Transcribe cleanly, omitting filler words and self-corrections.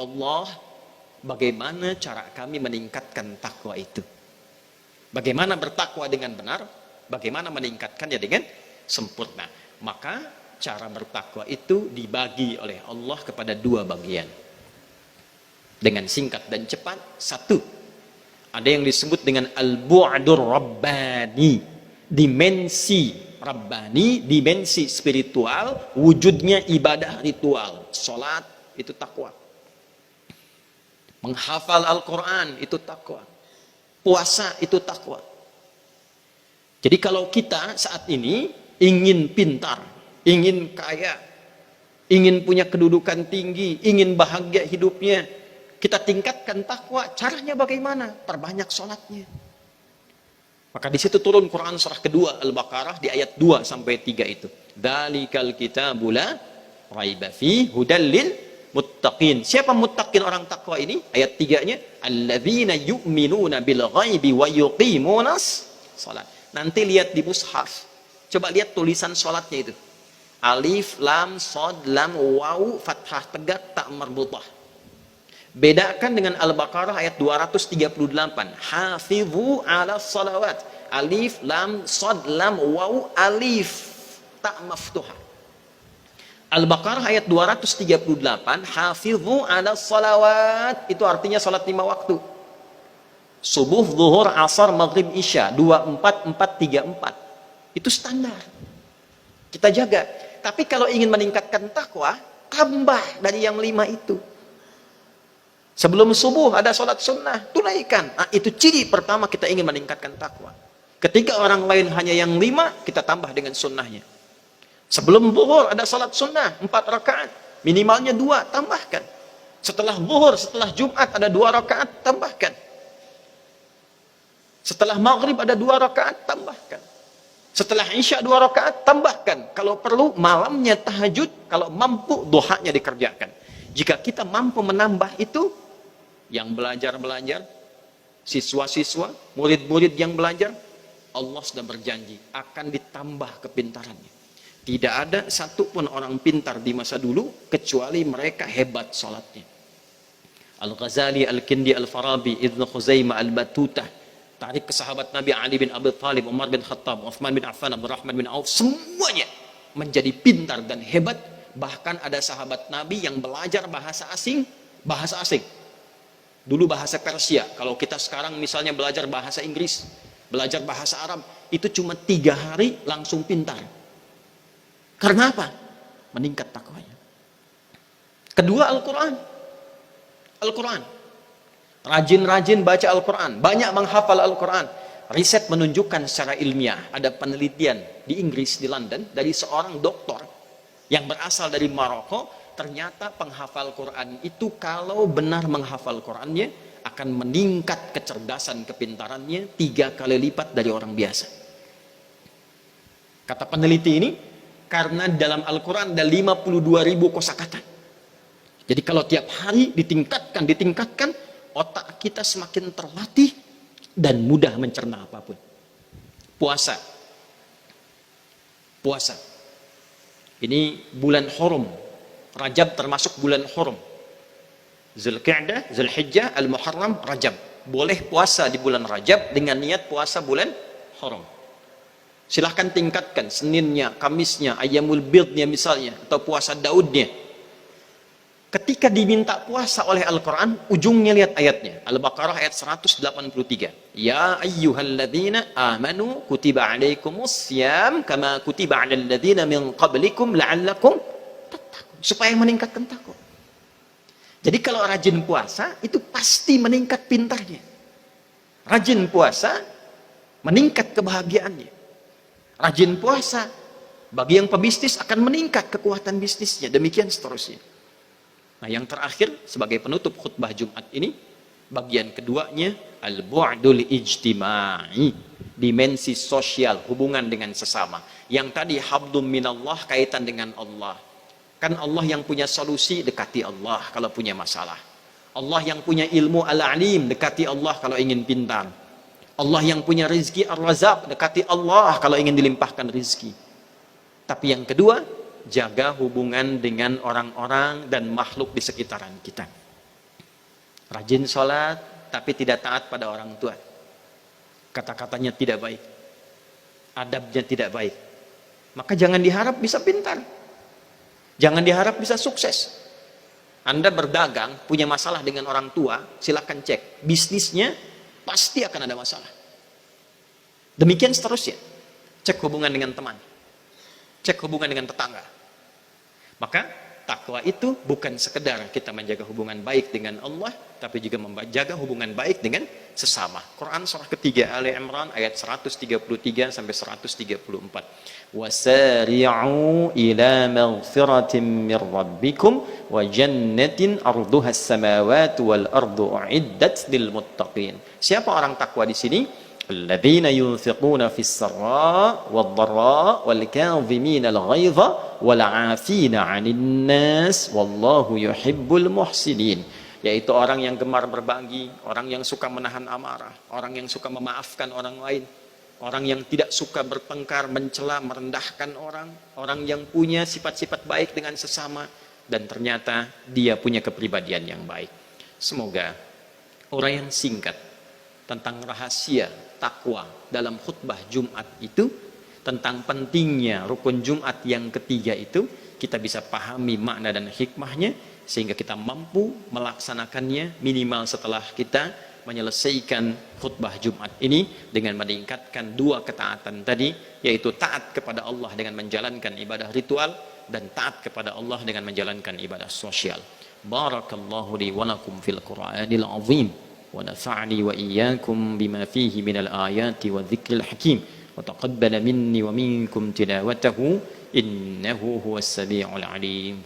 Allah, bagaimana cara kami meningkatkan takwa itu? Bagaimana bertakwa dengan benar? Bagaimana meningkatkannya dengan sempurna? Maka cara bertakwa itu dibagi oleh Allah kepada dua bagian. Dengan singkat dan cepat, satu, ada yang disebut dengan al-bu'dur rabbani, dimensi rabbani, dimensi spiritual, wujudnya ibadah ritual. Salat itu takwa. Menghafal Al-Quran itu takwa. Puasa itu takwa. Jadi kalau kita saat ini ingin pintar, ingin kaya, ingin punya kedudukan tinggi, ingin bahagia hidupnya, kita tingkatkan takwa. Caranya bagaimana? Perbanyak sholatnya. Maka di situ turun Quran surah kedua Al-Baqarah di ayat 2 sampai 3 itu. Dzalikal kitabu la raiba fi hudal lil muttaqin. Siapa muttaqin orang takwa ini? Ayat 3-nya, alladzina yu'minuna bil ghaibi wa yuqimunas shalah. Nanti lihat di mushaf. Coba lihat tulisan salatnya itu. Alif, lam, shad, lam, waw, fathah tegak, ta marbutah. Bedakan dengan Al-Baqarah ayat 238. Hafizu ala salawat. Alif, lam, shad, lam, waw, alif, ta maftuhah. Al-Baqarah ayat 238. Hafizu ala salawat. Itu artinya salat 5 waktu. Subuh, zuhur, asar, maghrib, isya. 24, 4, 3, 4. Itu standar. Kita jaga. Tapi kalau ingin meningkatkan takwa, tambah dari yang 5 itu. Sebelum subuh ada sholat sunnah, tunaikan. Nah, itu ciri pertama kita ingin meningkatkan takwa. Ketika orang lain hanya yang 5, kita tambah dengan sunnahnya. Sebelum zuhur ada sholat sunnah 4 rakaat, minimalnya 2, tambahkan. Setelah zuhur, setelah Jumat ada 2 rakaat, tambahkan. Setelah maghrib ada 2 rakaat, tambahkan. Setelah isya 2 rakaat, tambahkan. Kalau perlu malamnya tahajud, kalau mampu duhanya dikerjakan. Jika kita mampu menambah itu, yang belajar-belajar, siswa-siswa, murid-murid yang belajar, Allah sudah berjanji akan ditambah kepintarannya. Tidak ada satupun orang pintar di masa dulu kecuali mereka hebat sholatnya. Al-Ghazali, Al-Kindi, Al-Farabi, Ibn Khuzaimah, Al-Batutah, tarik ke sahabat Nabi Ali bin Abi Thalib, Umar bin Khattab, Uthman bin Affan, Abdurrahman bin Auf, semuanya menjadi pintar dan hebat. Bahkan ada sahabat Nabi yang belajar bahasa asing. Dulu bahasa Persia. Kalau kita sekarang misalnya belajar bahasa Inggris, belajar bahasa Arab, itu cuma 3 hari langsung pintar. Karena apa? Meningkat takwanya. Kedua, Al-Quran. Al-Quran. Rajin-rajin baca Al-Quran. Banyak menghafal Al-Quran. Riset menunjukkan secara ilmiah, ada penelitian di Inggris, di London, dari seorang doktor yang berasal dari Maroko. Ternyata penghafal Quran itu kalau benar menghafal Qurannya akan meningkat kecerdasan kepintarannya 3 kali lipat dari orang biasa. Kata peneliti ini, karena dalam Al-Quran ada 52.000 kosakata. Jadi kalau tiap hari ditingkatkan, otak kita semakin terlatih dan mudah mencerna apapun. Puasa. Ini bulan Hurum. Rajab termasuk bulan Hurum. Zulqa'dah, Zulhijjah, Al-Muharram, Rajab. Boleh puasa di bulan Rajab dengan niat puasa bulan Hurum. Silahkan tingkatkan Seninnya, Kamisnya, Ayyamul Bidnya misalnya, atau puasa Daudnya. Ketika diminta puasa oleh Al-Quran, ujungnya lihat ayatnya. Al-Baqarah ayat 183. Ya ayyuhalladzina amanu kutiba alaikumus siyam kama kutiba alal ladzina min qablikum la'allakum tattaqun. Supaya meningkatkan takwa. Jadi kalau rajin puasa, itu pasti meningkat pintarnya. Rajin puasa, meningkat kebahagiaannya. Rajin puasa, bagi yang pebisnis akan meningkat kekuatan bisnisnya. Demikian seterusnya. Nah, yang terakhir sebagai penutup khutbah Jumat ini, bagian keduanya al-bu'dul ijtimai, dimensi sosial, hubungan dengan sesama. Yang tadi habdum minallah, kaitan dengan Allah. Kan Allah yang punya solusi, dekati Allah kalau punya masalah. Allah yang punya ilmu al-alim, dekati Allah kalau ingin pintar. Allah yang punya rizki ar-razaq, dekati Allah kalau ingin dilimpahkan rizki. Tapi yang kedua, jaga hubungan dengan orang-orang dan makhluk di sekitaran kita. Rajin sholat, tapi tidak taat pada orang tua. Kata-katanya tidak baik. Adabnya tidak baik. Maka jangan diharap bisa pintar. Jangan diharap bisa sukses. Anda berdagang, punya masalah dengan orang tua, silakan cek. Bisnisnya pasti akan ada masalah. Demikian seterusnya. Cek hubungan dengan teman. Cek hubungan dengan tetangga. Maka takwa itu bukan sekedar kita menjaga hubungan baik dengan Allah, tapi juga menjaga hubungan baik dengan sesama. Quran surah ketiga Ali Imran ayat 133 sampai 134. Wasari'u ila maghfiratin min rabbikum wa jannatin arduha as-samawati wal ardu uiddat lil muttaqin. Siapa orang takwa di sini? الذين ينفقون في السراء والضراء والكاظمين الغيظ والعافين عن الناس والله يحب المحسنين. Yaitu orang yang gemar berbagi, orang yang suka menahan amarah, orang yang suka memaafkan orang lain, orang yang tidak suka bertengkar, mencela, merendahkan orang, orang yang punya sifat-sifat baik dengan sesama, dan ternyata dia punya kepribadian yang baik. Semoga uraian singkat tentang rahasia takwa dalam khutbah Jumat itu, tentang pentingnya rukun Jumat yang ketiga itu, kita bisa pahami makna dan hikmahnya, sehingga kita mampu melaksanakannya minimal setelah kita menyelesaikan khutbah Jumat ini dengan meningkatkan dua ketaatan tadi, yaitu taat kepada Allah dengan menjalankan ibadah ritual dan taat kepada Allah dengan menjalankan ibadah sosial. Barakallahu li wa lakum fil Qur'anil azim. ونفعني وإياكم بما فيه من الآيات والذكر الحكيم وتقبل مني ومنكم تلاوته إنه هو السميع العليم